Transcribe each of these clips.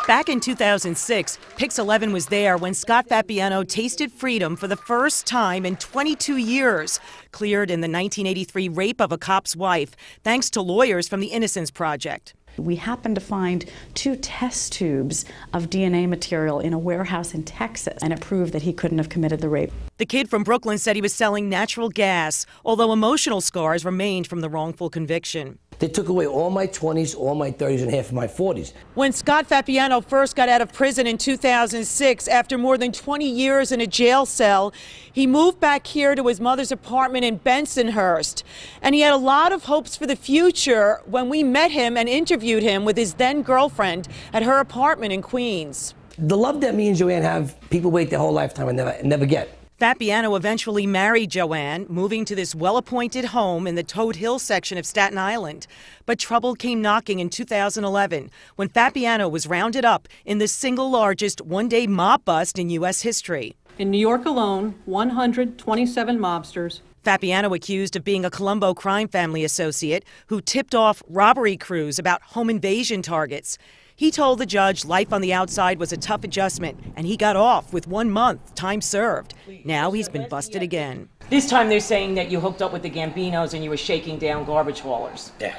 Back in 2006, Pix 11 was there when Scott Fabiano tasted freedom for the first time in 22 years, cleared in the 1983 rape of a cop's wife, thanks to lawyers from the Innocence Project. We happened to find 2 test tubes of DNA material in a warehouse in Texas, and it proved that he couldn't have committed the rape. The kid from Brooklyn said he was selling natural gas, although emotional scars remained from the wrongful conviction. They took away all my 20s, all my 30s, and half of my 40s. When Scott Fabiano first got out of prison in 2006, after more than 20 years in a jail cell, he moved back here to his mother's apartment in Bensonhurst. And he had a lot of hopes for the future when we met him and interviewed him with his then girlfriend at her apartment in Queens. The love that me and Joanne have, people wait their whole lifetime and never get. Fabiano eventually married Joanne, moving to this well-appointed home in the Toad Hill section of Staten Island. But trouble came knocking in 2011 when Fabiano was rounded up in the single largest one-day mob bust in U.S. history. In New York alone, 127 mobsters. Fabiano accused of being a Colombo crime family associate who tipped off robbery crews about home invasion targets. He told the judge life on the outside was a tough adjustment, and he got off with 1 month, time served. Now he's been busted again. This time they're saying that you hooked up with the Gambinos and you were shaking down garbage haulers. Yeah,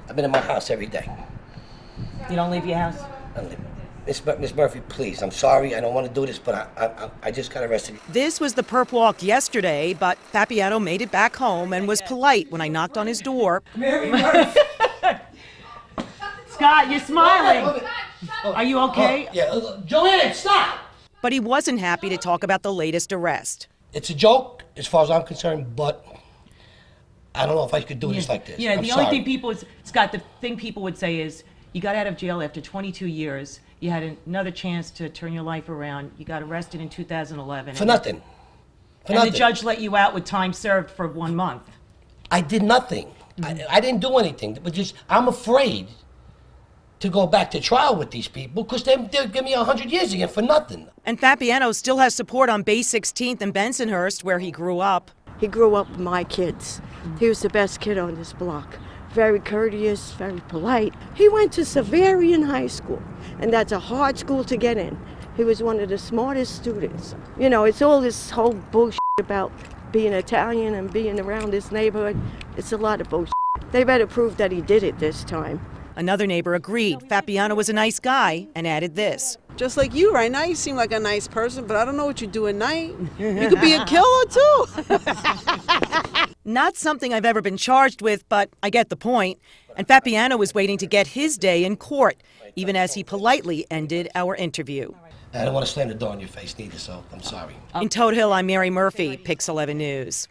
I've been in my house every day. You don't leave your house? Miss Murphy, please, I'm sorry, I don't want to do this, but I just got arrested. This was the perp walk yesterday, but Fabiano made it back home and was polite when I knocked on his door. Mary Murphy! Scott, you're smiling. Are you okay? Yeah, Joanne, stop! But he wasn't happy to talk about the latest arrest. It's a joke, as far as I'm concerned, but I don't know if I could do this like this. Yeah, I'm the sorry. only thing people would say is, you got out of jail after 22 years. You had another chance to turn your life around. You got arrested in 2011. For nothing. And the judge let you out with time served for 1 month. I did nothing. I didn't do anything. But just, I'm afraid to go back to trial with these people because they'll give me 100 years again for nothing. And Fabiano still has support on Bay 16th in Bensonhurst, where he grew up. He grew up with my kids. He was the best kid on this block. Very courteous, very polite. He went to Severian High School, and that's a hard school to get in. He was one of the smartest students. You know, it's all this whole bullshit about being Italian and being around this neighborhood. It's a lot of bullshit. They better prove that he did it this time. Another neighbor agreed Fabiano was a nice guy and added this. Just like you right now, you seem like a nice person, but I don't know what you do at night. You could be a killer too. Not something I've ever been charged with, but I get the point. And Fabiano was waiting to get his day in court, even as he politely ended our interview. I don't want to slam the door in your face neither, so I'm sorry. In Toad Hill, I'm Mary Murphy, Pix 11 News.